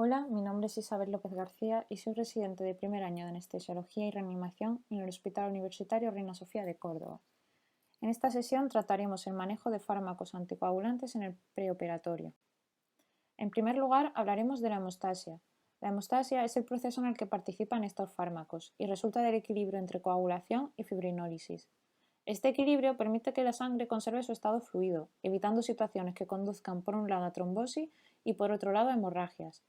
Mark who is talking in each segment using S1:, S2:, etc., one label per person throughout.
S1: Hola, mi nombre es Isabel López García y soy residente de primer año de Anestesiología y Reanimación en el Hospital Universitario Reina Sofía de Córdoba. En esta sesión trataremos el manejo de fármacos anticoagulantes en el preoperatorio. En primer lugar, hablaremos de la hemostasia. La hemostasia es el proceso en el que participan estos fármacos y resulta del equilibrio entre coagulación y fibrinólisis. Este equilibrio permite que la sangre conserve su estado fluido, evitando situaciones que conduzcan por un lado a trombosis y por otro lado a hemorragias.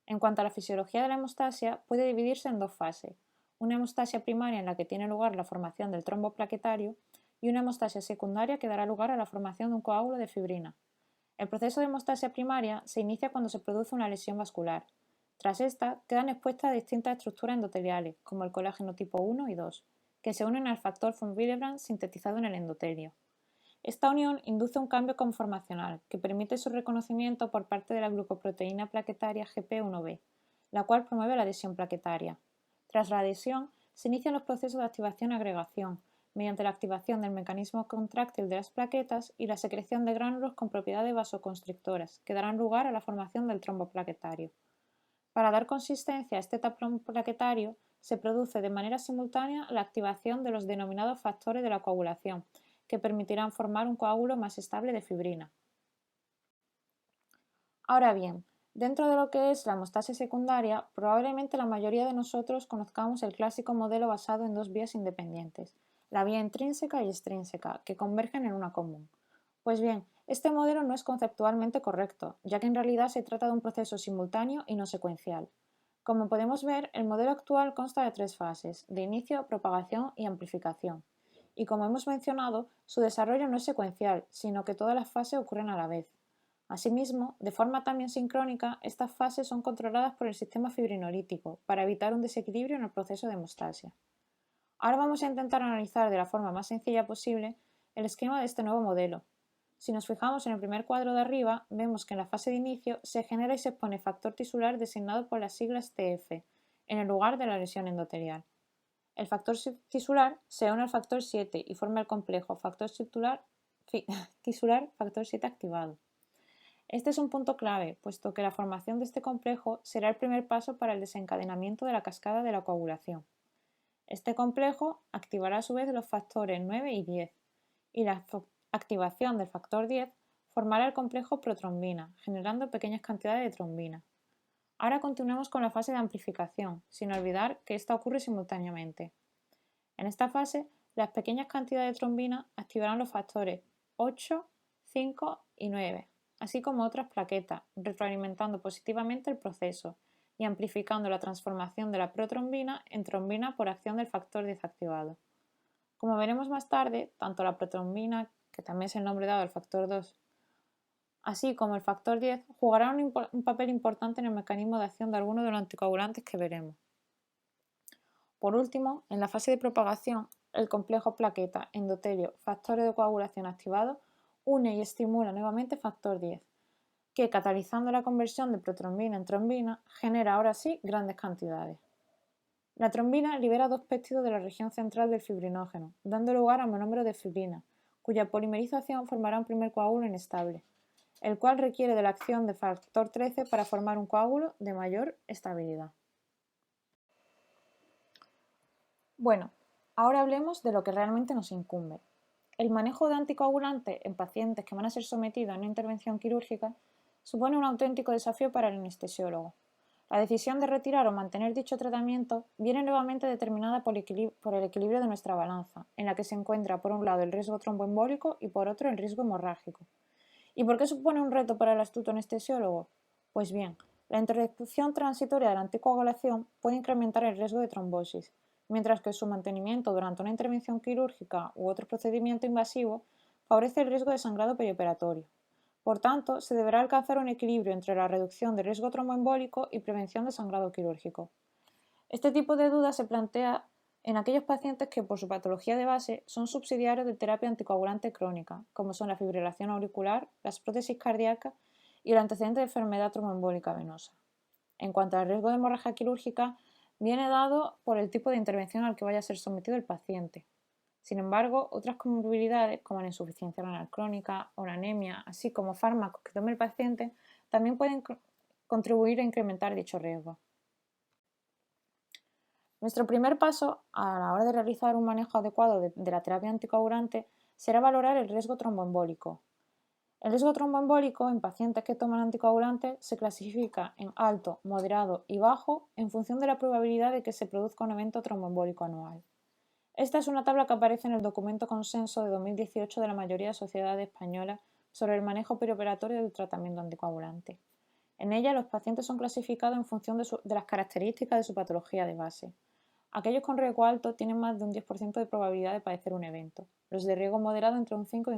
S1: En cuanto a la fisiología de la hemostasia, puede dividirse en dos fases: una hemostasia primaria en la que tiene lugar la formación del trombo plaquetario y una hemostasia secundaria que dará lugar a la formación de un coágulo de fibrina. El proceso de hemostasia primaria se inicia cuando se produce una lesión vascular. Tras esta, quedan expuestas distintas estructuras endoteliales, como el colágeno tipo 1 y 2, que se unen al factor von Willebrand sintetizado en el endotelio. Esta unión induce un cambio conformacional que permite su reconocimiento por parte de la glucoproteína plaquetaria GP1B, la cual promueve la adhesión plaquetaria. Tras la adhesión, se inician los procesos de activación y agregación, mediante la activación del mecanismo contráctil de las plaquetas y la secreción de gránulos con propiedades vasoconstrictoras, que darán lugar a la formación del trombo plaquetario. Para dar consistencia a este tapón plaquetario, se produce de manera simultánea la activación de los denominados factores de la coagulación, que permitirán formar un coágulo más estable de fibrina. Ahora bien, dentro de lo que es la hemostasia secundaria, probablemente la mayoría de nosotros conozcamos el clásico modelo basado en dos vías independientes, la vía intrínseca y extrínseca, que convergen en una común. Pues bien, este modelo no es conceptualmente correcto, ya que en realidad se trata de un proceso simultáneo y no secuencial. Como podemos ver, el modelo actual consta de tres fases: de inicio, propagación y amplificación. Y como hemos mencionado, su desarrollo no es secuencial, sino que todas las fases ocurren a la vez. Asimismo, de forma también sincrónica, estas fases son controladas por el sistema fibrinolítico para evitar un desequilibrio en el proceso de hemostasia. Ahora vamos a intentar analizar de la forma más sencilla posible el esquema de este nuevo modelo. Si nos fijamos en el primer cuadro de arriba, vemos que en la fase de inicio se genera y se expone factor tisular designado por las siglas TF, en el lugar de la lesión endotelial. El factor tisular se une al factor 7 y forma el complejo factor tisular factor 7 activado. Este es un punto clave, puesto que la formación de este complejo será el primer paso para el desencadenamiento de la cascada de la coagulación. Este complejo activará a su vez los factores 9 y 10, y la activación del factor 10 formará el complejo protrombina, generando pequeñas cantidades de trombina. Ahora continuemos con la fase de amplificación, sin olvidar que esta ocurre simultáneamente. En esta fase, las pequeñas cantidades de trombina activarán los factores 8, 5 y 9, así como otras plaquetas, retroalimentando positivamente el proceso y amplificando la transformación de la protrombina en trombina por acción del factor 10 activado. Como veremos más tarde, tanto la protrombina, que también es el nombre dado al factor 2, así como el factor 10, jugarán un papel importante en el mecanismo de acción de algunos de los anticoagulantes que veremos. Por último, en la fase de propagación, el complejo plaqueta, endotelio, factores de coagulación activados une y estimula nuevamente factor 10, que catalizando la conversión de protrombina en trombina genera ahora sí grandes cantidades. La trombina libera dos péptidos de la región central del fibrinógeno, dando lugar a monómeros de fibrina, cuya polimerización formará un primer coágulo inestable, el cual requiere de la acción de factor 13 para formar un coágulo de mayor estabilidad. Bueno, ahora hablemos de lo que realmente nos incumbe. El manejo de anticoagulantes en pacientes que van a ser sometidos a una intervención quirúrgica supone un auténtico desafío para el anestesiólogo. La decisión de retirar o mantener dicho tratamiento viene nuevamente determinada por el equilibrio de nuestra balanza, en la que se encuentra por un lado el riesgo tromboembólico y por otro el riesgo hemorrágico. ¿Y por qué supone un reto para el astuto anestesiólogo? Pues bien, la interrupción transitoria de la anticoagulación puede incrementar el riesgo de trombosis, mientras que su mantenimiento durante una intervención quirúrgica u otro procedimiento invasivo favorece el riesgo de sangrado perioperatorio. Por tanto, se deberá alcanzar un equilibrio entre la reducción del riesgo tromboembólico y prevención de sangrado quirúrgico. Este tipo de duda se plantea en aquellos pacientes que por su patología de base son subsidiarios de terapia anticoagulante crónica, como son la fibrilación auricular, las prótesis cardíacas y el antecedente de enfermedad tromboembólica venosa. En cuanto al riesgo de hemorragia quirúrgica, viene dado por el tipo de intervención al que vaya a ser sometido el paciente. Sin embargo, otras comorbilidades como la insuficiencia renal crónica o la anemia, así como fármacos que tome el paciente, también pueden contribuir a incrementar dicho riesgo. Nuestro primer paso a la hora de realizar un manejo adecuado de la terapia anticoagulante será valorar el riesgo tromboembólico. El riesgo tromboembólico en pacientes que toman anticoagulantes se clasifica en alto, moderado y bajo en función de la probabilidad de que se produzca un evento tromboembólico anual. Esta es una tabla que aparece en el documento consenso de 2018 de la mayoría de sociedades españolas sobre el manejo perioperatorio del tratamiento anticoagulante. En ella los pacientes son clasificados en función de las características de su patología de base. Aquellos con riesgo alto tienen más de un 10% de probabilidad de padecer un evento, los de riesgo moderado entre un 5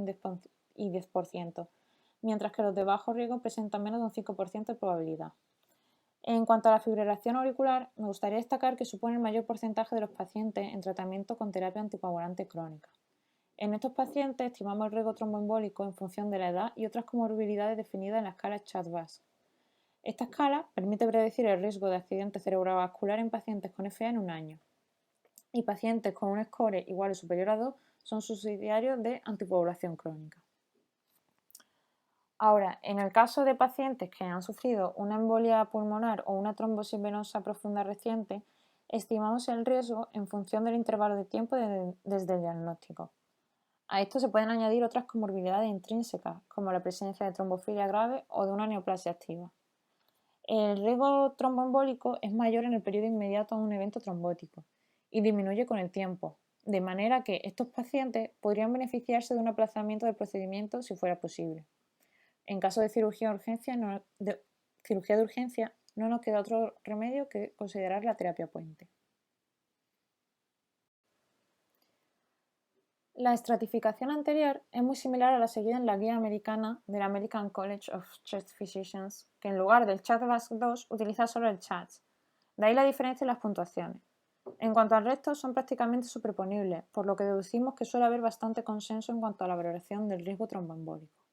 S1: y 10%, mientras que los de bajo riesgo presentan menos de un 5% de probabilidad. En cuanto a la fibrilación auricular, me gustaría destacar que supone el mayor porcentaje de los pacientes en tratamiento con terapia anticoagulante crónica. En estos pacientes estimamos el riesgo tromboembólico en función de la edad y otras comorbilidades definidas en la escala CHA2-VASc. Esta escala permite predecir el riesgo de accidente cerebrovascular en pacientes con FA en un año, y pacientes con un score igual o superior a 2 son subsidiarios de anticoagulación crónica. Ahora, en el caso de pacientes que han sufrido una embolia pulmonar o una trombosis venosa profunda reciente, estimamos el riesgo en función del intervalo de tiempo desde el diagnóstico. A esto se pueden añadir otras comorbilidades intrínsecas, como la presencia de trombofilia grave o de una neoplasia activa. El riesgo tromboembólico es mayor en el periodo inmediato a un evento trombótico y disminuye con el tiempo, de manera que estos pacientes podrían beneficiarse de un aplazamiento del procedimiento si fuera posible. En caso de cirugía de urgencia, no nos queda otro remedio que considerar la terapia puente. La estratificación anterior es muy similar a la seguida en la guía americana del American College of Chest Physicians, que en lugar del CHA2-VASc utiliza solo el CHADS. De ahí la diferencia en las puntuaciones. En cuanto al resto, son prácticamente superponibles, por lo que deducimos que suele haber bastante consenso en cuanto a la valoración del riesgo tromboembólico.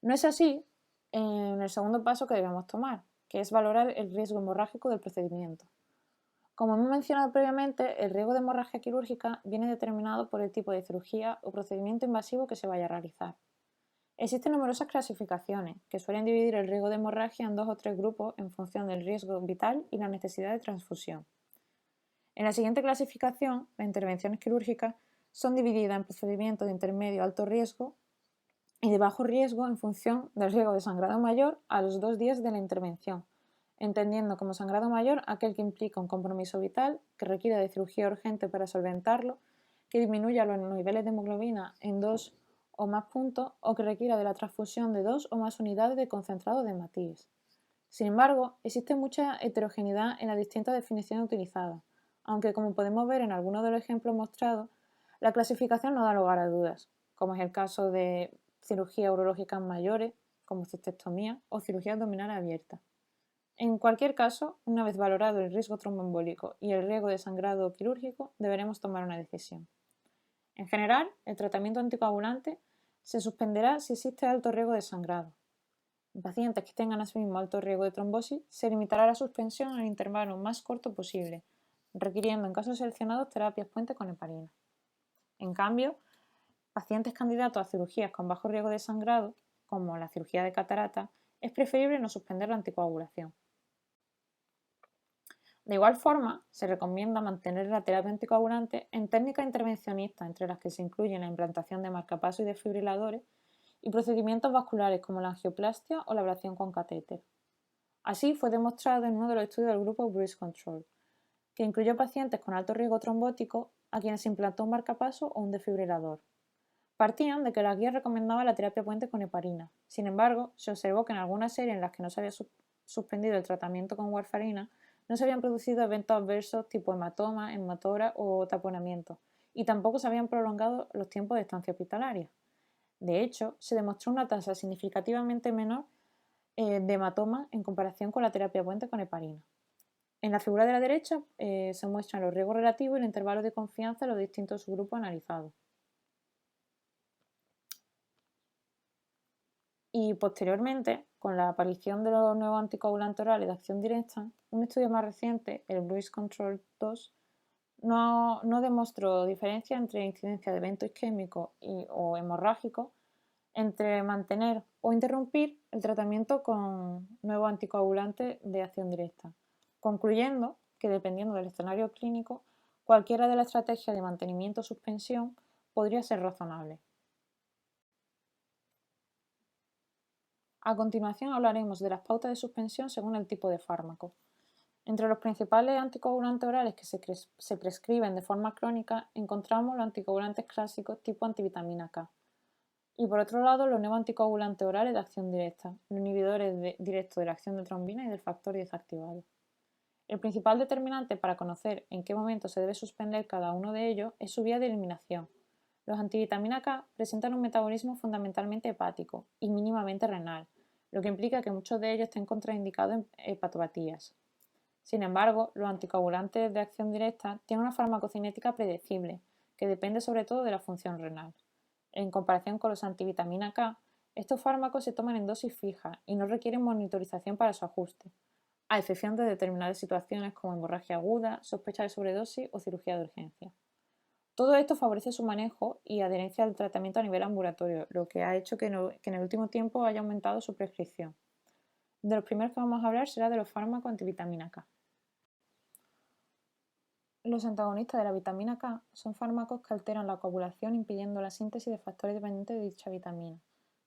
S1: No es así en el segundo paso que debemos tomar, que es valorar el riesgo hemorrágico del procedimiento. Como hemos mencionado previamente, el riesgo de hemorragia quirúrgica viene determinado por el tipo de cirugía o procedimiento invasivo que se vaya a realizar. Existen numerosas clasificaciones que suelen dividir el riesgo de hemorragia en 2 o 3 grupos en función del riesgo vital y la necesidad de transfusión. En la siguiente clasificación, las intervenciones quirúrgicas son divididas en procedimientos de intermedio a alto riesgo y de bajo riesgo en función del riesgo de sangrado mayor a los 2 días de la intervención, entendiendo como sangrado mayor aquel que implica un compromiso vital, que requiere de cirugía urgente para solventarlo, que disminuya los niveles de hemoglobina en 2 o más puntos o que requiera de la transfusión de 2 o más unidades de concentrado de hematíes. Sin embargo, existe mucha heterogeneidad en las distintas definiciones utilizadas, aunque como podemos ver en algunos de los ejemplos mostrados, la clasificación no da lugar a dudas, como es el caso de cirugías urológicas mayores, como cistectomía o cirugía abdominal abierta. En cualquier caso, una vez valorado el riesgo tromboembólico y el riesgo de sangrado quirúrgico, deberemos tomar una decisión. En general, el tratamiento anticoagulante se suspenderá si existe alto riesgo de sangrado. En pacientes que tengan asimismo alto riesgo de trombosis, se limitará la suspensión al intervalo más corto posible, requiriendo en casos seleccionados terapias puente con heparina. En cambio, pacientes candidatos a cirugías con bajo riesgo de sangrado, como la cirugía de catarata, es preferible no suspender la anticoagulación. De igual forma, se recomienda mantener la terapia anticoagulante en técnicas intervencionistas, entre las que se incluyen la implantación de marcapasos y desfibriladores, y procedimientos vasculares como la angioplastia o la ablación con catéter. Así fue demostrado en uno de los estudios del grupo Bruise Control, que incluyó pacientes con alto riesgo trombótico a quienes se implantó un marcapaso o un desfibrilador. Partían de que la guía recomendaba la terapia puente con heparina. Sin embargo, se observó que en algunas series en las que no se había suspendido el tratamiento con warfarina, no se habían producido eventos adversos tipo hematoma, hematora o taponamiento, y tampoco se habían prolongado los tiempos de estancia hospitalaria. De hecho, se demostró una tasa significativamente menor de hematoma en comparación con la terapia puente con heparina. En la figura de la derecha se muestran los riesgos relativos y el intervalo de confianza de los distintos subgrupos analizados. Y posteriormente, con la aparición de los nuevos anticoagulantes orales de acción directa, un estudio más reciente, el Bruise Control 2, no demostró diferencia entre incidencia de evento isquémico o hemorrágico entre mantener o interrumpir el tratamiento con nuevos anticoagulantes de acción directa, concluyendo que dependiendo del escenario clínico, cualquiera de las estrategias de mantenimiento o suspensión podría ser razonable. A continuación hablaremos de las pautas de suspensión según el tipo de fármaco. Entre los principales anticoagulantes orales que se prescriben de forma crónica encontramos los anticoagulantes clásicos tipo antivitamina K. Y por otro lado, los nuevos anticoagulantes orales de acción directa, los inhibidores directos de la acción de trombina y del factor 10 activado. El principal determinante para conocer en qué momento se debe suspender cada uno de ellos es su vía de eliminación. Los antivitamina K presentan un metabolismo fundamentalmente hepático y mínimamente renal, lo que implica que muchos de ellos estén contraindicados en hepatopatías. Sin embargo, los anticoagulantes de acción directa tienen una farmacocinética predecible, que depende sobre todo de la función renal. En comparación con los antivitamina K, estos fármacos se toman en dosis fijas y no requieren monitorización para su ajuste, a excepción de determinadas situaciones como hemorragia aguda, sospecha de sobredosis o cirugía de urgencia. Todo esto favorece su manejo y adherencia al tratamiento a nivel ambulatorio, lo que ha hecho que en el último tiempo haya aumentado su prescripción. De los primeros que vamos a hablar será de los fármacos antivitamina K. Los antagonistas de la vitamina K son fármacos que alteran la coagulación impidiendo la síntesis de factores dependientes de dicha vitamina,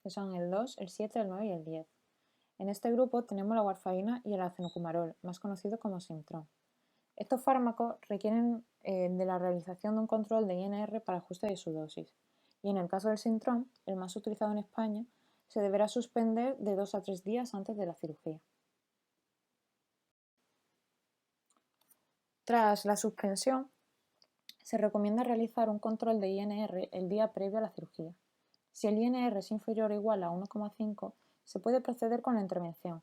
S1: que son el 2, el 7, el 9 y el 10. En este grupo tenemos la warfarina y el acenocumarol, más conocido como Sintrom. Estos fármacos requieren de la realización de un control de INR para ajuste de su dosis, y en el caso del Sintrom, el más utilizado en España, se deberá suspender de 2 a 3 días antes de la cirugía. Tras la suspensión, se recomienda realizar un control de INR el día previo a la cirugía. Si el INR es inferior o igual a 1,5, se puede proceder con la intervención.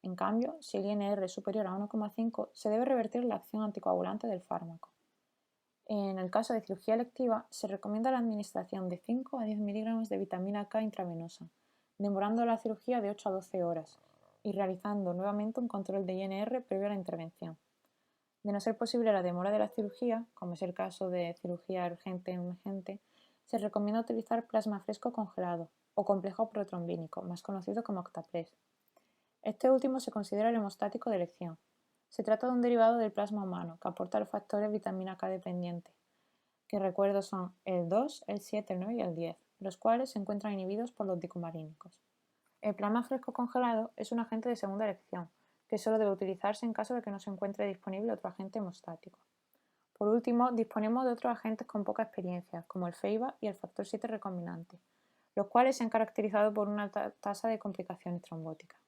S1: En cambio, si el INR es superior a 1,5, se debe revertir la acción anticoagulante del fármaco. En el caso de cirugía electiva, se recomienda la administración de 5 a 10 miligramos de vitamina K intravenosa, demorando la cirugía de 8 a 12 horas y realizando nuevamente un control de INR previo a la intervención. De no ser posible la demora de la cirugía, como es el caso de cirugía urgente e emergente, se recomienda utilizar plasma fresco congelado o complejo protrombínico, más conocido como Octapres. Este último se considera el hemostático de elección. Se trata de un derivado del plasma humano que aporta los factores vitamina K dependientes, que recuerdo son el 2, el 7, el 9 y el 10, los cuales se encuentran inhibidos por los dicumarínicos. El plasma fresco congelado es un agente de segunda elección, que solo debe utilizarse en caso de que no se encuentre disponible otro agente hemostático. Por último, disponemos de otros agentes con poca experiencia, como el FEIBA y el factor 7 recombinante, los cuales se han caracterizado por una alta tasa de complicaciones trombóticas.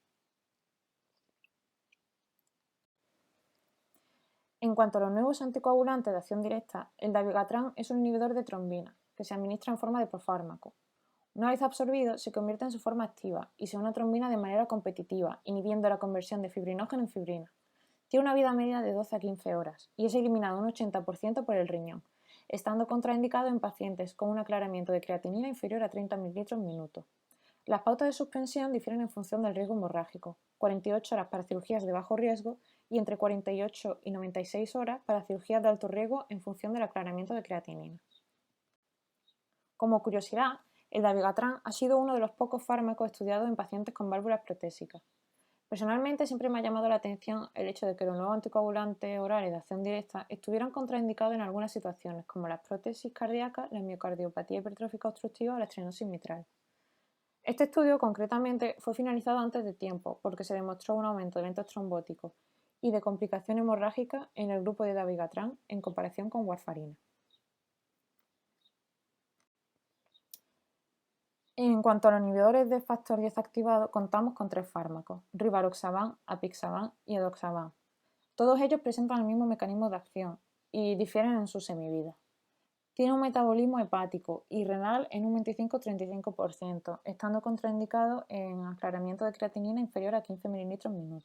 S1: En cuanto a los nuevos anticoagulantes de acción directa, el dabigatran es un inhibidor de trombina, que se administra en forma de profármaco. Una vez absorbido, se convierte en su forma activa y se une a trombina de manera competitiva, inhibiendo la conversión de fibrinógeno en fibrina. Tiene una vida media de 12 a 15 horas y es eliminado un 80% por el riñón, estando contraindicado en pacientes con un aclaramiento de creatinina inferior a 30 ml/min. Las pautas de suspensión difieren en función del riesgo hemorrágico: 48 horas para cirugías de bajo riesgo y entre 48 y 96 horas para cirugías de alto riesgo en función del aclaramiento de creatinina. Como curiosidad, el dabigatran ha sido uno de los pocos fármacos estudiados en pacientes con válvulas protésicas. Personalmente siempre me ha llamado la atención el hecho de que los nuevos anticoagulantes orales de acción directa estuvieran contraindicados en algunas situaciones, como las prótesis cardíacas, la miocardiopatía hipertrófica obstructiva o la estenosis mitral. Este estudio concretamente fue finalizado antes de tiempo porque se demostró un aumento de eventos trombóticos y de complicación hemorrágica en el grupo de dabigatran en comparación con warfarina. En cuanto a los inhibidores de factor 10 activado, contamos con 3 fármacos: rivaroxaban, apixaban y edoxaban. Todos ellos presentan el mismo mecanismo de acción y difieren en su semivida. Tiene un metabolismo hepático y renal en un 25-35%, estando contraindicado en aclaramiento de creatinina inferior a 15 ml/min.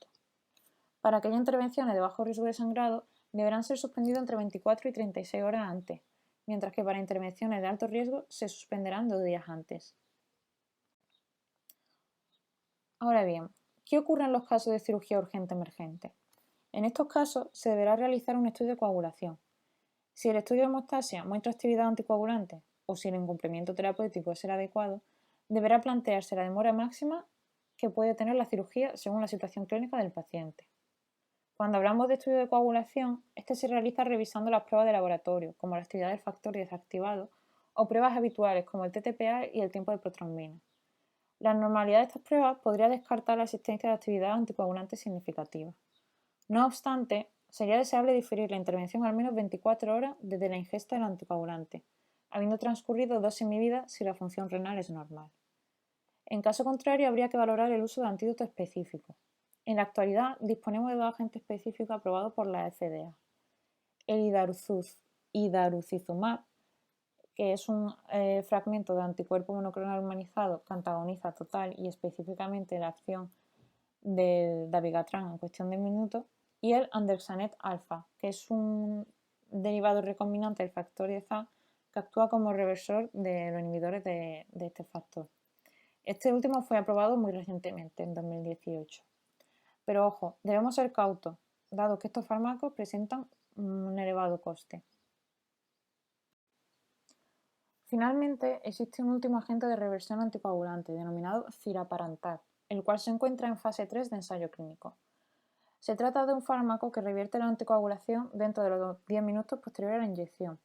S1: Para aquellas intervenciones de bajo riesgo de sangrado, deberán ser suspendidos entre 24 y 36 horas antes, mientras que para intervenciones de alto riesgo se suspenderán 2 días antes. Ahora bien, ¿qué ocurre en los casos de cirugía urgente emergente? En estos casos se deberá realizar un estudio de coagulación. Si el estudio de hemostasia muestra actividad anticoagulante o si el incumplimiento terapéutico es el adecuado, deberá plantearse la demora máxima que puede tener la cirugía según la situación clínica del paciente. Cuando hablamos de estudio de coagulación, este se realiza revisando las pruebas de laboratorio, como la actividad del factor desactivado, o pruebas habituales como el TTPA y el tiempo de protrombina. La normalidad de estas pruebas podría descartar la existencia de actividad anticoagulante significativa. No obstante, sería deseable diferir la intervención al menos 24 horas desde la ingesta del anticoagulante, habiendo transcurrido dosis medidas si la función renal es normal. En caso contrario, habría que valorar el uso de antídotos específicos. En la actualidad, disponemos de dos agentes específicos aprobados por la FDA. El hidarucizumab, que es un fragmento de anticuerpo monoclonal humanizado que antagoniza total y específicamente la acción del dabigatran en cuestión de minutos, y el andexanet alfa, que es un derivado recombinante del factor 10A que actúa como reversor de los inhibidores de este factor. Este último fue aprobado muy recientemente, en 2018. Pero ojo, debemos ser cautos, dado que estos fármacos presentan un elevado coste. Finalmente, existe un último agente de reversión anticoagulante, denominado ciraparantat, el cual se encuentra en fase 3 de ensayo clínico. Se trata de un fármaco que revierte la anticoagulación dentro de los 10 minutos posteriores a la inyección,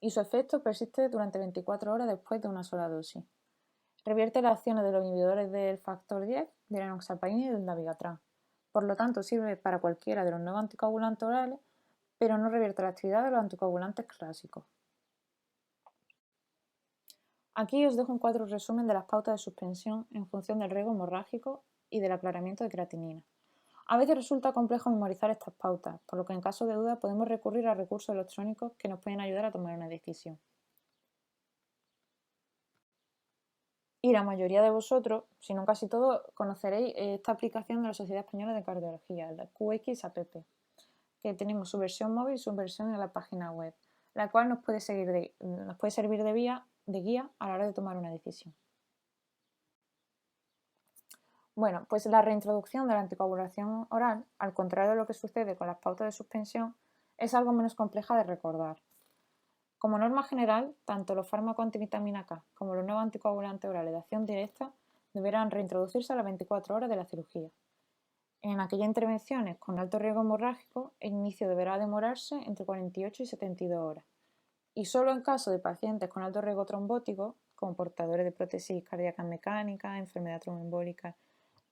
S1: y su efecto persiste durante 24 horas después de una sola dosis. Revierte las acciones de los inhibidores del factor 10, de la enoxapaína y del dabigatran. Por lo tanto, sirve para cualquiera de los nuevos anticoagulantes orales, pero no revierte la actividad de los anticoagulantes clásicos. Aquí os dejo un cuadro resumen de las pautas de suspensión en función del riesgo hemorrágico y del aclaramiento de creatinina. A veces resulta complejo memorizar estas pautas, por lo que en caso de duda podemos recurrir a recursos electrónicos que nos pueden ayudar a tomar una decisión. Y la mayoría de vosotros, si no casi todos, conoceréis esta aplicación de la Sociedad Española de Cardiología, la QXapp, que tenemos su versión móvil y su versión en la página web, la cual nos puede servir de guía a la hora de tomar una decisión. Bueno, pues la reintroducción de la anticoagulación oral, al contrario de lo que sucede con las pautas de suspensión, es algo menos compleja de recordar. Como norma general, tanto los fármacos antivitamina K como los nuevos anticoagulantes orales de acción directa deberán reintroducirse a las 24 horas de la cirugía. En aquellas intervenciones con alto riesgo hemorrágico, el inicio deberá demorarse entre 48 y 72 horas. Y solo en caso de pacientes con alto riesgo trombótico, como portadores de prótesis cardíacas mecánicas, enfermedad tromboembólica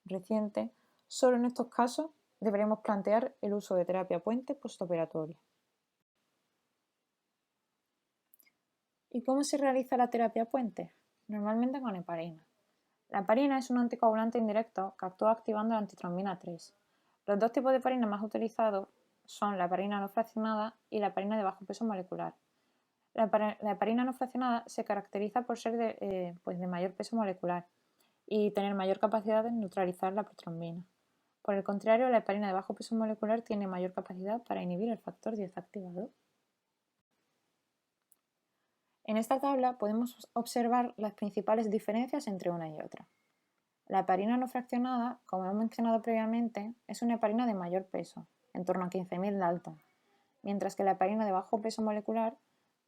S1: reciente, solo en estos casos deberemos plantear el uso de terapia puente postoperatoria. ¿Y cómo se realiza la terapia puente? Normalmente con heparina. La heparina es un anticoagulante indirecto que actúa activando la antitrombina 3. Los dos tipos de heparina más utilizados son la heparina no fraccionada y la heparina de bajo peso molecular. La heparina no fraccionada se caracteriza por ser de mayor peso molecular y tener mayor capacidad de neutralizar la protrombina. Por el contrario, la heparina de bajo peso molecular tiene mayor capacidad para inhibir el factor 10 activador. En esta tabla podemos observar las principales diferencias entre una y otra. La heparina no fraccionada, como hemos mencionado previamente, es una heparina de mayor peso, en torno a 15.000 Dalton, mientras que la heparina de bajo peso molecular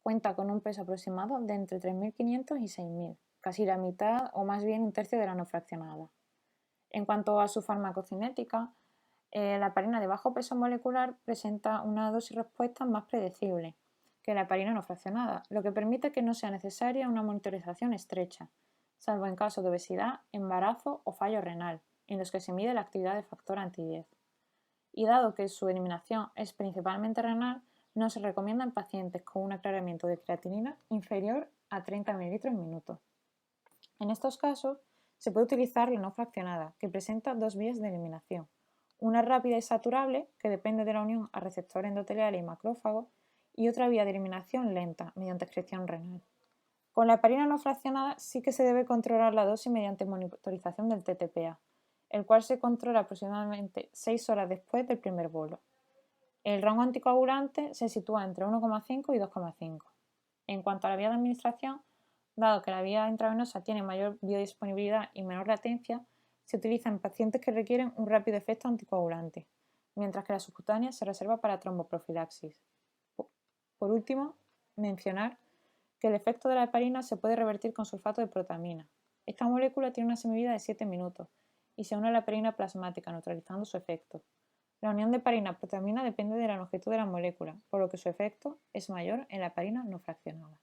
S1: cuenta con un peso aproximado de entre 3.500 y 6.000, casi la mitad o más bien un tercio de la no fraccionada. En cuanto a su farmacocinética, la heparina de bajo peso molecular presenta una dosis respuesta más predecible que la heparina no fraccionada, lo que permite que no sea necesaria una monitorización estrecha, salvo en caso de obesidad, embarazo o fallo renal, en los que se mide la actividad del factor anti-10. Y dado que su eliminación es principalmente renal, no se recomienda en pacientes con un aclaramiento de creatinina inferior a 30 ml/minuto. En estos casos, se puede utilizar la no fraccionada, que presenta dos vías de eliminación. Una rápida y saturable, que depende de la unión a receptores endoteliales y macrófagos, y otra vía de eliminación lenta, mediante excreción renal. Con la heparina no fraccionada sí que se debe controlar la dosis mediante monitorización del TTPA, el cual se controla aproximadamente 6 horas después del primer bolo. El rango anticoagulante se sitúa entre 1,5 y 2,5. En cuanto a la vía de administración, dado que la vía intravenosa tiene mayor biodisponibilidad y menor latencia, se utiliza en pacientes que requieren un rápido efecto anticoagulante, mientras que la subcutánea se reserva para tromboprofilaxis. Por último, mencionar que el efecto de la heparina se puede revertir con sulfato de protamina. Esta molécula tiene una semivida de 7 minutos y se une a la heparina plasmática, neutralizando su efecto. La unión de heparina-protamina depende de la longitud de la molécula, por lo que su efecto es mayor en la heparina no fraccionada.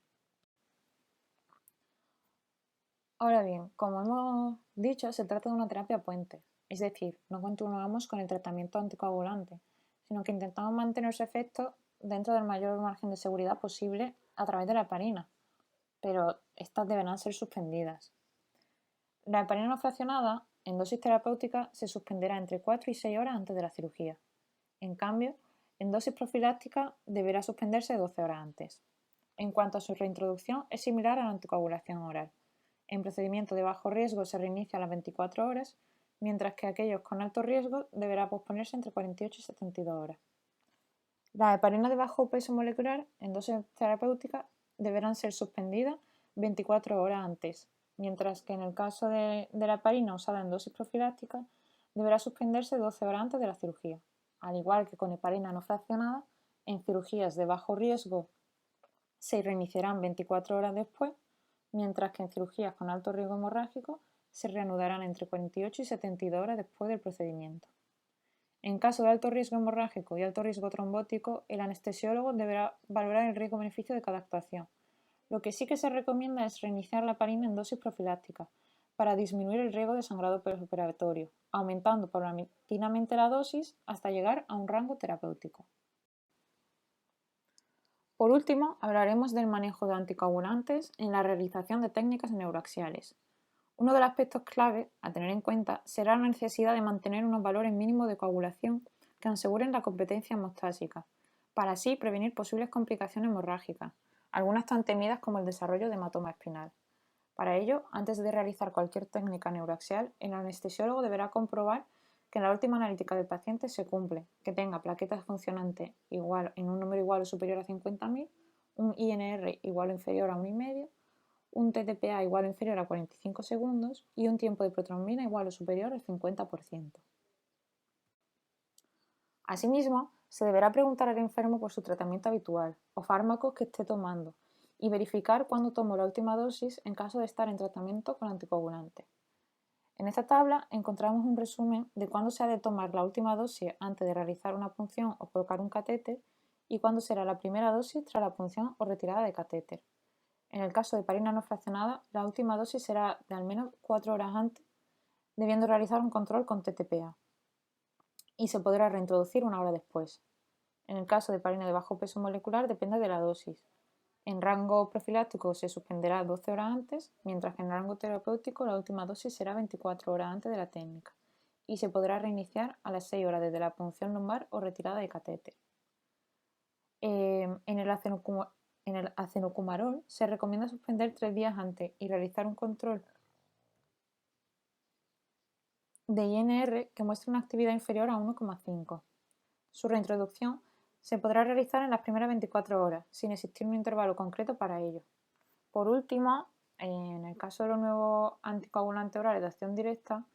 S1: Ahora bien, como hemos dicho, se trata de una terapia puente, es decir, no continuamos con el tratamiento anticoagulante, sino que intentamos mantener su efecto dentro del mayor margen de seguridad posible a través de la heparina, pero estas deberán ser suspendidas. La heparina no fraccionada, en dosis terapéutica, se suspenderá entre 4 y 6 horas antes de la cirugía. En cambio, en dosis profiláctica deberá suspenderse 12 horas antes. En cuanto a su reintroducción, es similar a la anticoagulación oral. En procedimiento de bajo riesgo se reinicia a las 24 horas, mientras que aquellos con alto riesgo deberá posponerse entre 48 y 72 horas. Las heparinas de bajo peso molecular en dosis terapéutica deberán ser suspendidas 24 horas antes, mientras que en el caso de la heparina usada en dosis profiláctica deberá suspenderse 12 horas antes de la cirugía. Al igual que con heparina no fraccionada, en cirugías de bajo riesgo se reiniciarán 24 horas después, mientras que en cirugías con alto riesgo hemorrágico se reanudarán entre 48 y 72 horas después del procedimiento. En caso de alto riesgo hemorrágico y alto riesgo trombótico, el anestesiólogo deberá valorar el riesgo-beneficio de cada actuación. Lo que sí que se recomienda es reiniciar la heparina en dosis profiláctica para disminuir el riesgo de sangrado postoperatorio, aumentando paulatinamente la dosis hasta llegar a un rango terapéutico. Por último, hablaremos del manejo de anticoagulantes en la realización de técnicas neuroaxiales. Uno de los aspectos clave a tener en cuenta será la necesidad de mantener unos valores mínimos de coagulación que aseguren la competencia hemostásica, para así prevenir posibles complicaciones hemorrágicas, algunas tan temidas como el desarrollo de hematoma espinal. Para ello, antes de realizar cualquier técnica neuroaxial, el anestesiólogo deberá comprobar que la última analítica del paciente se cumple, que tenga plaquetas funcionantes igual en un número igual o superior a 50.000, un INR igual o inferior a 1,5, un TTPA igual o inferior a 45 segundos y un tiempo de protrombina igual o superior al 50%. Asimismo, se deberá preguntar al enfermo por su tratamiento habitual o fármacos que esté tomando y verificar cuándo tomó la última dosis en caso de estar en tratamiento con anticoagulante. En esta tabla encontramos un resumen de cuándo se ha de tomar la última dosis antes de realizar una punción o colocar un catéter y cuándo será la primera dosis tras la punción o retirada de catéter. En el caso de heparina no fraccionada, la última dosis será de al menos 4 horas antes, debiendo realizar un control con TTPA, y se podrá reintroducir una hora después. En el caso de heparina de bajo peso molecular depende de la dosis. En rango profiláctico se suspenderá 12 horas antes, mientras que en rango terapéutico la última dosis será 24 horas antes de la técnica y se podrá reiniciar a las 6 horas desde la punción lumbar o retirada de catéter. En el acenocumarol se recomienda suspender 3 días antes y realizar un control de INR que muestre una actividad inferior a 1,5. Su reintroducción se podrá realizar en las primeras 24 horas, sin existir un intervalo concreto para ello. Por último, en el caso de los nuevos anticoagulantes orales de acción directa,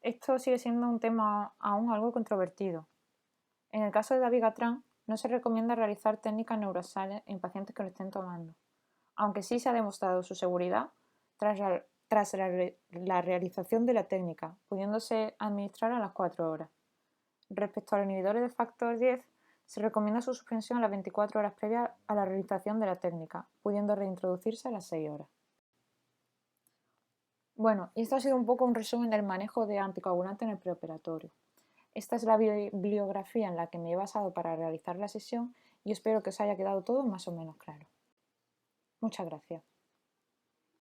S1: esto sigue siendo un tema aún algo controvertido. En el caso de dabigatran, no se recomienda realizar técnicas neuroaxiales en pacientes que lo estén tomando, aunque sí se ha demostrado su seguridad tras la realización de la técnica, pudiéndose administrar a las 4 horas. Respecto a los inhibidores de factor 10, se recomienda su suspensión a las 24 horas previas a la realización de la técnica, pudiendo reintroducirse a las 6 horas. Bueno, y esto ha sido un poco un resumen del manejo de anticoagulantes en el preoperatorio. Esta es la bibliografía en la que me he basado para realizar la sesión y espero que os haya quedado todo más o menos claro. Muchas gracias.